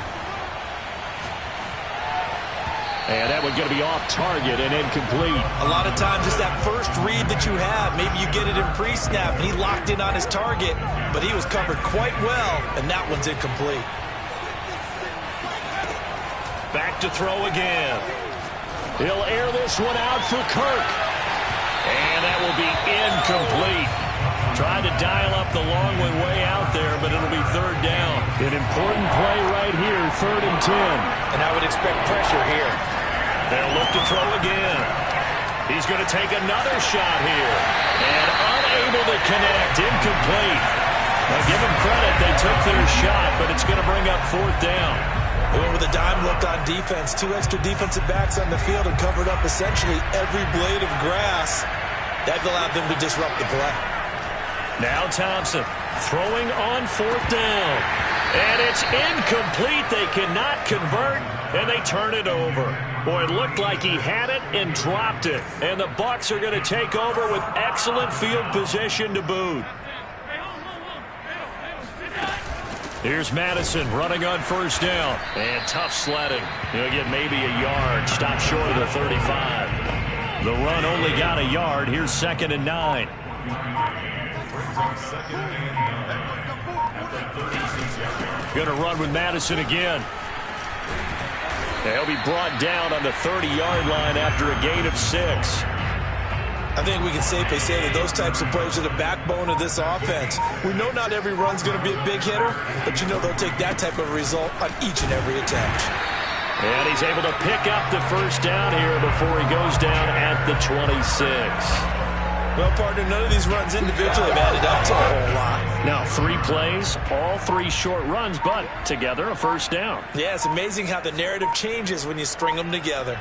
And that one going to be off target and incomplete. A lot of times it's that first read that you have. Maybe you get it in pre-snap, and he locked in on his target, but he was covered quite well, and that one's incomplete. Back to throw again. He'll air this one out for Kirk. And that will be incomplete. Tried to dial up the long one way out there, but it'll be third down. An important play right here, 3rd and 10. And I would expect pressure here. They'll look to throw again. He's going to take another shot here. And unable to connect, incomplete. Now give them credit, they took their shot, but it's going to bring up fourth down. They went with a dime look on defense. 2 extra defensive backs on the field and covered up essentially every blade of grass. That allowed them to disrupt the play. Now Thompson throwing on fourth down. And it's incomplete. They cannot convert, and they turn it over. Boy, it looked like he had it and dropped it. And the Bucs are going to take over with excellent field position to boot. Here's Madison running on first down. And tough sledding. He'll get maybe a yard. Stop short of the 35. The run only got a yard. Here's 2nd and 9. Going to run with Madison again. He'll be brought down on the 30-yard line after a gain of 6. I think we can safely say that those types of plays are the backbone of this offense. We know not every run's going to be a big hitter, but you know they'll take that type of result on each and every attempt. And he's able to pick up the first down here before he goes down at the 26. Well, partner, none of these runs individually have added up to a whole lot. Now, 3 plays, all 3 short runs, but together a first down. Yeah, it's amazing how the narrative changes when you string them together.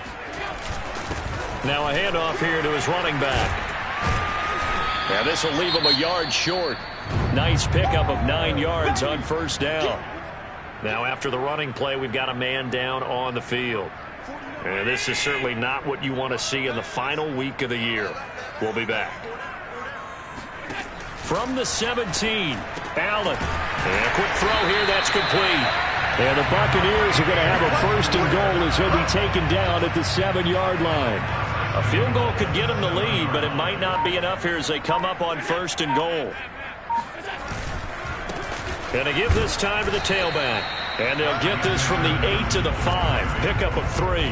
Now a handoff here to his running back. Now this will leave him a yard short. Nice pickup of 9 yards on first down. Now after the running play, we've got a man down on the field. And this is certainly not what you want to see in the final week of the year. We'll be back. From the 17, Allen. And a quick throw here, that's complete. And the Buccaneers are going to have a first and goal as he'll be taken down at the 7-yard line. A field goal could get him the lead, but it might not be enough here as they come up on first and goal. Going to give this time to the tailback. And they'll get this from the 8 to the 5. Pickup of 3.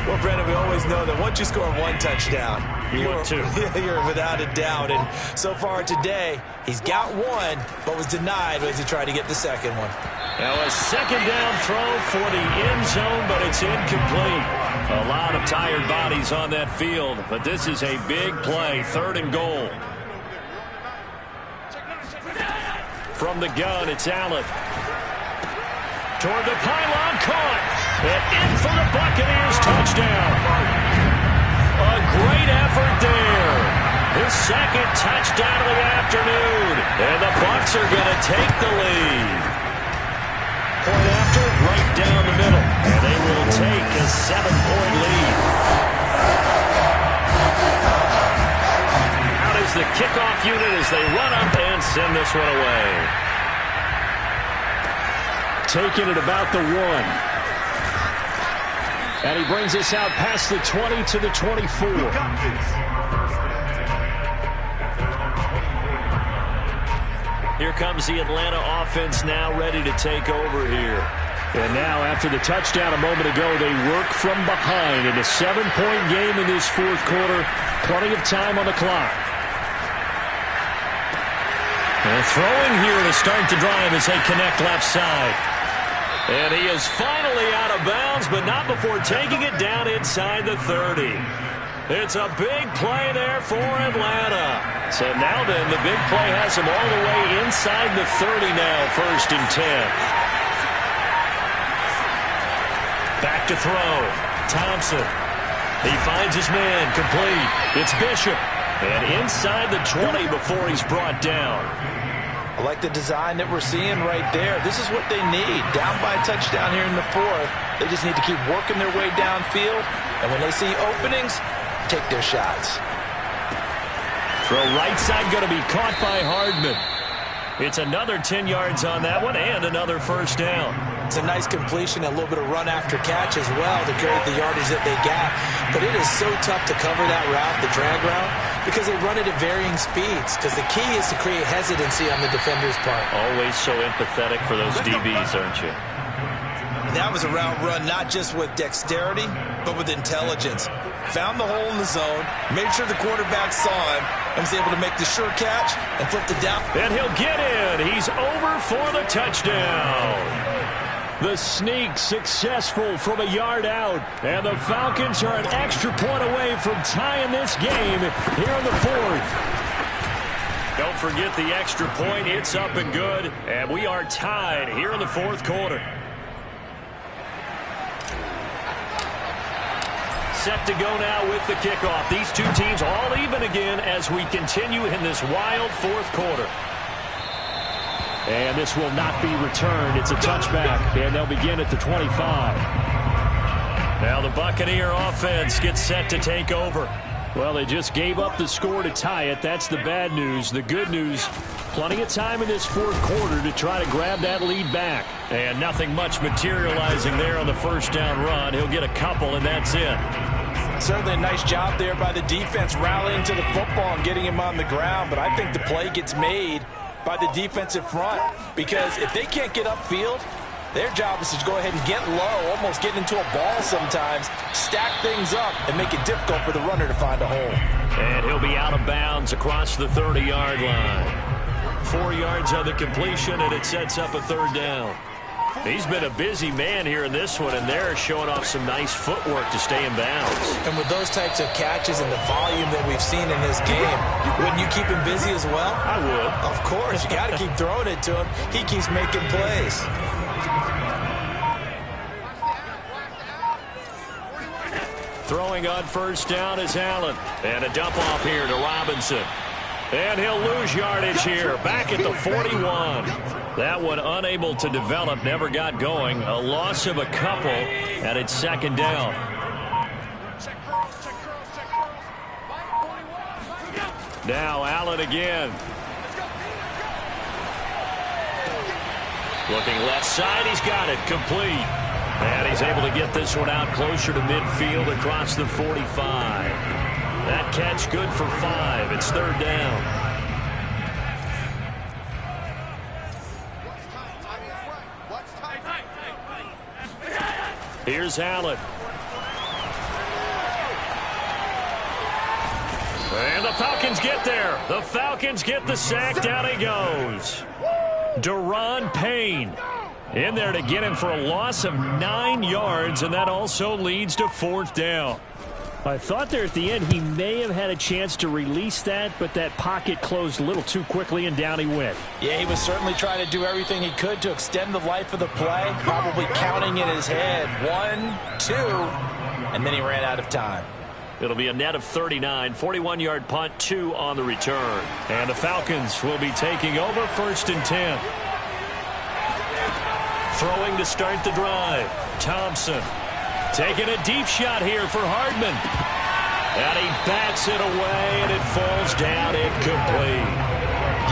Well, Brandon, we always know that once you score 1 touchdown, you're 2. You're without a doubt. And so far today, he's got 1, but was denied as he tried to get the second one. Now a second down throw for the end zone, but it's incomplete. A lot of tired bodies on that field, but this is a big play, 3rd and goal. From the gun, it's Allen. Toward the pylon, caught. And in for the Buccaneers, touchdown. A great effort there. His second touchdown of the afternoon. And the Bucs are going to take the lead. Point after, right down the middle. And they will take a 7-point lead. Out is the kickoff unit as they run up and send this one away. Taking it about the 1. And he brings us out past the 20 to the 24. Here comes the Atlanta offense now ready to take over here. And now after the touchdown a moment ago, they work from behind in a 7-point game in this 4th quarter. Plenty of time on the clock. And throwing here to start the drive as they connect left side. And he is finally out of bounds, but not before taking it down inside the 30. It's a big play there for Atlanta. So now then, the big play has him all the way inside the 30 now, 1st and 10. Back to throw. Thompson. He finds his man, complete. It's Bishop. And inside the 20 before he's brought down. I like the design that we're seeing right there. This is what they need. Down by a touchdown here in the 4th. They just need to keep working their way downfield. And when they see openings, take their shots. Throw right side going to be caught by Hardman. It's another 10 yards on that one and another first down. It's a nice completion, a little bit of run after catch as well to carry the yardage that they got. But it is so tough to cover that route, the drag route, because they run it at varying speeds. Because the key is to create hesitancy on the defender's part. Always so empathetic for those DBs, aren't you? That was a route run not just with dexterity, but with intelligence. Found the hole in the zone, made sure the quarterback saw him, and was able to make the sure catch and flip it down. And he'll get in. He's over for the touchdown. The sneak successful from a yard out. And the Falcons are an extra point away from tying this game here in the 4th. Don't forget the extra point. It's up and good. And we are tied here in the 4th quarter. Set to go now with the kickoff. These two teams all even again as we continue in this wild 4th quarter. And this will not be returned. It's a touchback, and they'll begin at the 25. Now the Buccaneer offense gets set to take over. Well, they just gave up the score to tie it. That's the bad news. The good news, plenty of time in this 4th quarter to try to grab that lead back. And nothing much materializing there on the first down run. He'll get a couple, and that's it. Certainly a nice job there by the defense rallying to the football and getting him on the ground. But I think the play gets made by the defensive front, because if they can't get upfield, their job is to go ahead and get low, almost get into a ball sometimes, stack things up, and make it difficult for the runner to find a hole. And he'll be out of bounds across the 30-yard line. 4 yards on the completion, and it sets up a third down. He's been a busy man here in this one, and they're showing off some nice footwork to stay in bounds. And with those types of catches and the volume that we've seen in this game, wouldn't you keep him busy as well? I would. Of course. You got to keep throwing it to him. He keeps making plays. Throwing on first down is Allen. And a dump off here to Robinson. And he'll lose yardage here. Back at the 41. That one unable to develop, never got going. A loss of a couple, and it's second down. Now Allen again. Looking left side, he's got it, complete. And he's able to get this one out closer to midfield across the 45. That catch good for 5. It's third down. Here's Allen. And the Falcons get there. The Falcons get the sack. Down he goes. Deron Payne in there to get him for a loss of 9 yards, and that also leads to fourth down. I thought there at the end he may have had a chance to release that, but that pocket closed a little too quickly, and down he went. Yeah, he was certainly trying to do everything he could to extend the life of the play, probably counting in his head 1, 2, and then he ran out of time. It'll be a net of 39, 41-yard punt, 2 on the return. And the Falcons will be taking over first and 10. Throwing to start the drive. Thompson taking a deep shot here for Hardman. And he bats it away, and it falls down incomplete.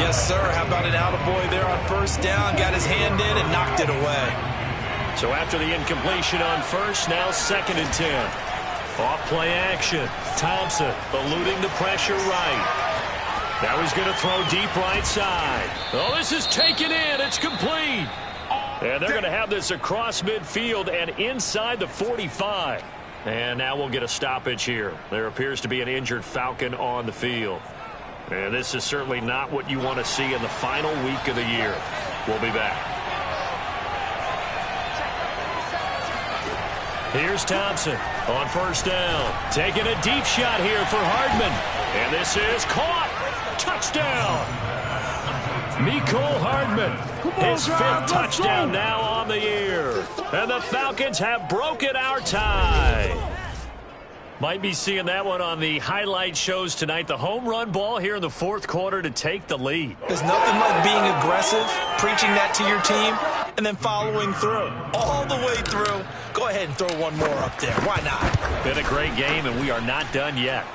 Yes, sir. How about an attaboy there on first down? Got his hand in and knocked it away. So after the incompletion on first, now second and 10. Off play action. Thompson eluding the pressure right. Now he's going to throw deep right side. Oh, this is taken in. It's complete. And they're going to have this across midfield and inside the 45. And now we'll get a stoppage here. There appears to be an injured Falcon on the field. And this is certainly not what you want to see in the final week of the year. We'll be back. Here's Thompson on first down. Taking a deep shot here for Hardman. And this is caught. Touchdown. Mecole Hardman, his 5th touchdown now on the year. And the Falcons have broken our tie. Might be seeing that one on the highlight shows tonight. The home run ball here in the 4th quarter to take the lead. There's nothing like being aggressive, preaching that to your team, and then following through. All the way through. Go ahead and throw one more up there. Why not? Been a great game, and we are not done yet.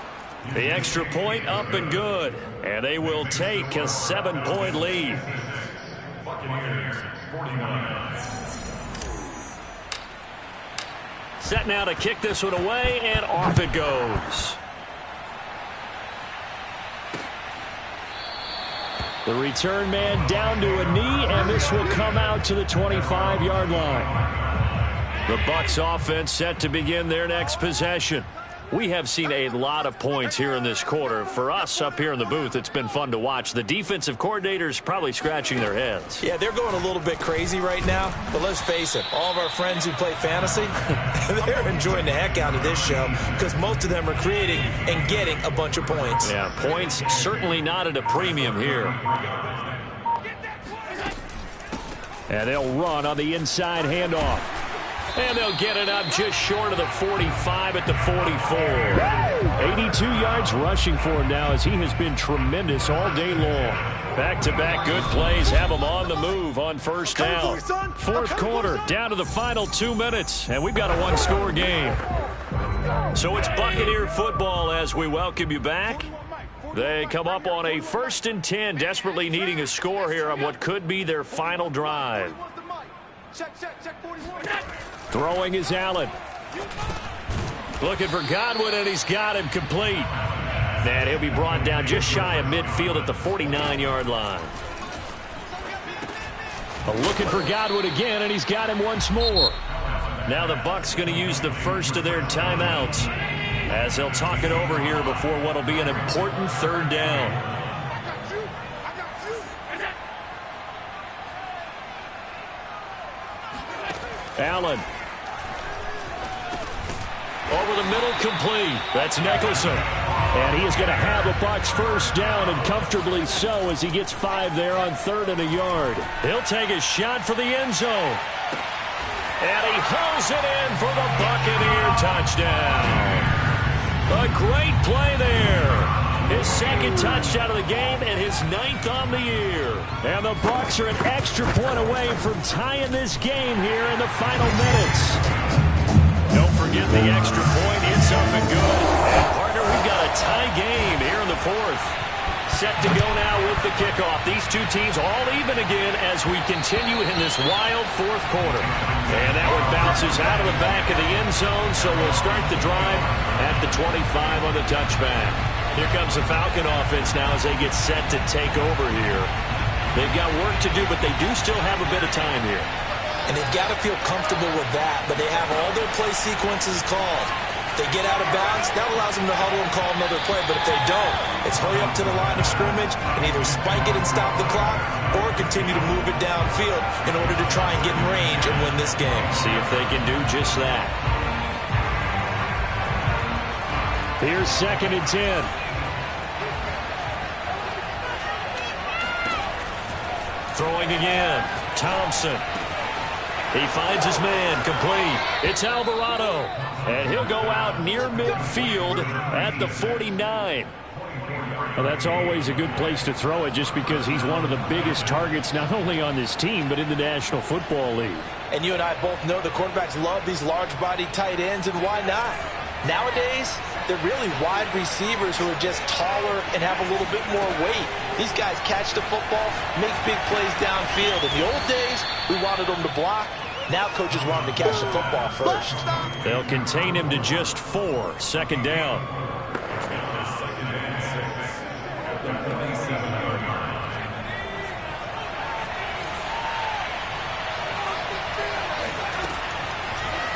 The extra point up and good. And they will take a 7-point lead. Set now to kick this one away, and off it goes. The return man down to a knee, and this will come out to the 25-yard line. The Bucs offense set to begin their next possession. We have seen a lot of points here in this quarter. For us up here in the booth, it's been fun to watch. The defensive coordinators probably scratching their heads. Yeah, they're going a little bit crazy right now. But let's face it, all of our friends who play fantasy, they're enjoying the heck out of this show because most of them are creating and getting a bunch of points. Yeah, points certainly not at a premium here. And they'll run on the inside handoff. And they'll get it up just short of the 45 at the 44. 82 yards rushing for him now as he has been tremendous all day long. Back-to-back good plays have him on the move on first down. 4th quarter, down to the final 2 minutes, and we've got a one-score game. So it's Buccaneer football as we welcome you back. They come up on a 1st and 10, desperately needing a score here on what could be their final drive. Throwing is Allen. Looking for Godwin, and he's got him complete. And he'll be brought down just shy of midfield at the 49-yard line. Looking for Godwin again, and he's got him once more. Now the Bucs going to use the first of their timeouts as they'll talk it over here before what will be an important third down. Allen. Over the middle, complete. That's Nicholson. And he is going to have a Bucs first down, and comfortably so, as he gets 5 there on 3rd and a yard. He'll take a shot for the end zone. And he hauls it in for the Buccaneer touchdown. A great play there. His second touchdown of the game and his 9th on the year. And the Bucs are an extra point away from tying this game here in the final minutes. Don't forget the extra point. It's up and good. And partner, we've got a tie game here in the 4th. Set to go now with the kickoff. These two teams all even again as we continue in this wild 4th quarter. And that one bounces out of the back of the end zone, so we'll start the drive at the 25 on the touchback. Here comes the Falcon offense now as they get set to take over here. They've got work to do, but they do still have a bit of time here. And they've got to feel comfortable with that, but they have all their play sequences called. If they get out of bounds, that allows them to huddle and call another play. But if they don't, it's hurry up to the line of scrimmage and either spike it and stop the clock or continue to move it downfield in order to try and get in range and win this game. See if they can do just that. Here's 2nd and 10. Throwing again. Thompson. He finds his man, complete. It's Alvarado, and he'll go out near midfield at the 49. Well, that's always a good place to throw it just because he's one of the biggest targets not only on this team but in the National Football League. And you and I both know the quarterbacks love these large-bodied tight ends, and why not? Nowadays, they're really wide receivers who are just taller and have a little bit more weight. These guys catch the football, make big plays downfield. In the old days, we wanted them to block. Now coaches want him to catch the football first. They'll contain him to just 4. 2nd down.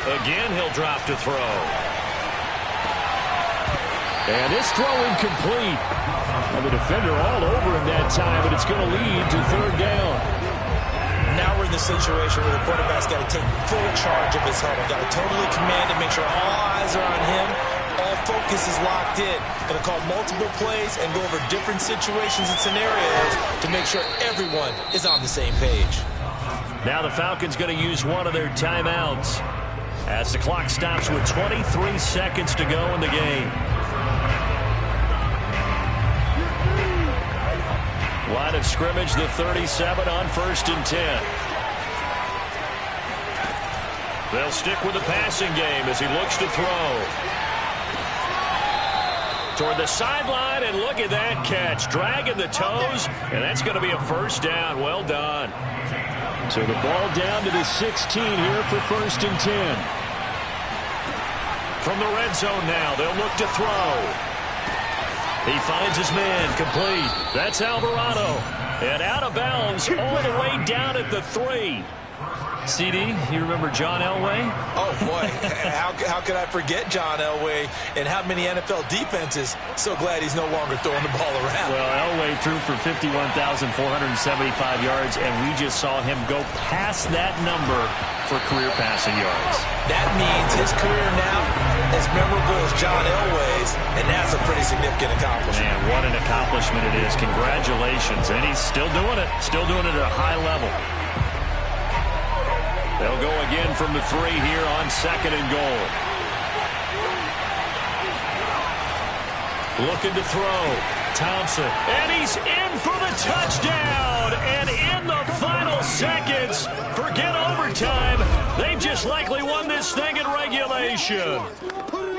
Again, he'll drop to throw. And this throw incomplete. And the defender all over him that time, but it's going to lead to 3rd down. Now we're in the situation where the quarterback's got to take full charge of his huddle. Got to totally command it, make sure all eyes are on him. All focus is locked in. Going to call multiple plays and go over different situations and scenarios to make sure everyone is on the same page. Now the Falcons going to use one of their timeouts as the clock stops with 23 seconds to go in the game. Line of scrimmage, the 37 on 1st and 10. They'll stick with the passing game as he looks to throw. Toward the sideline, and look at that catch. Dragging the toes, and that's going to be a first down. Well done. So the ball down to the 16 here for 1st and 10. From the red zone now, they'll look to throw. He finds his man, complete. That's Alvarado. And out of bounds all the way down at the 3. CD, you remember John Elway? Oh, boy. How could I forget John Elway and how many NFL defenses? So glad he's no longer throwing the ball around. Well, Elway threw for 51,475 yards, and we just saw him go past that number for career passing yards. That means his career now as memorable as John Elway's, and that's a pretty significant accomplishment. Man, what an accomplishment it is. Congratulations. And he's still doing it. Still doing it at a high level. They'll go again from the 3 here on 2nd and goal. Looking to throw. Thompson. And he's in for the touchdown. And in the final seconds, forget overtime. They've just likely won this thing in regulation.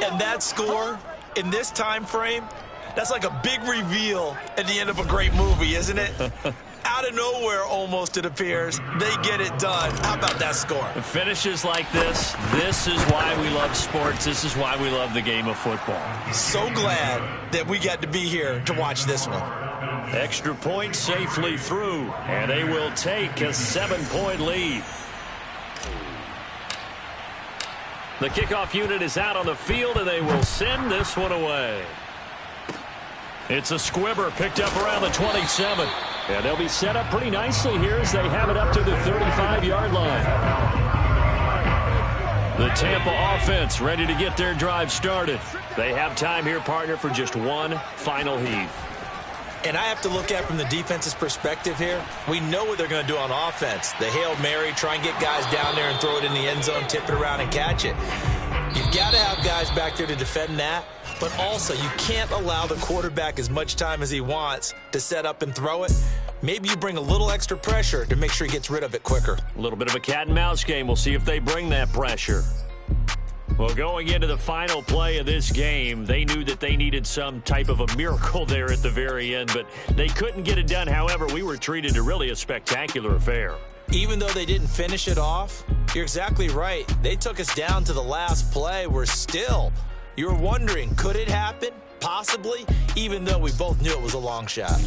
And that score in this time frame, that's like a big reveal at the end of a great movie, isn't it? Out of nowhere, almost, it appears. They get it done. How about that score? Finishes like this is why we love sports. This is why we love the game of football. So glad that we got to be here to watch this one. Extra point safely through, and they will take a 7-point lead. The kickoff unit is out on the field, and they will send this one away. It's a squibber picked up around the 27. And they'll be set up pretty nicely here as they have it up to the 35-yard line. The Tampa offense ready to get their drive started. They have time here, partner, for just one final heave. And I have to look at it from the defense's perspective here. We know what they're going to do on offense. The Hail Mary, try and get guys down there and throw it in the end zone, tip it around and catch it. You've got to have guys back there to defend that. But also, you can't allow the quarterback as much time as he wants to set up and throw it. Maybe you bring a little extra pressure to make sure he gets rid of it quicker. A little bit of a cat and mouse game. We'll see if they bring that pressure. Well, going into the final play of this game, they knew that they needed some type of a miracle there at the very end, but they couldn't get it done. However, we were treated to really a spectacular affair. Even though they didn't finish it off, you're exactly right. They took us down to the last play. We're still, you're wondering, could it happen? Possibly, even though we both knew it was a long shot.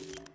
it.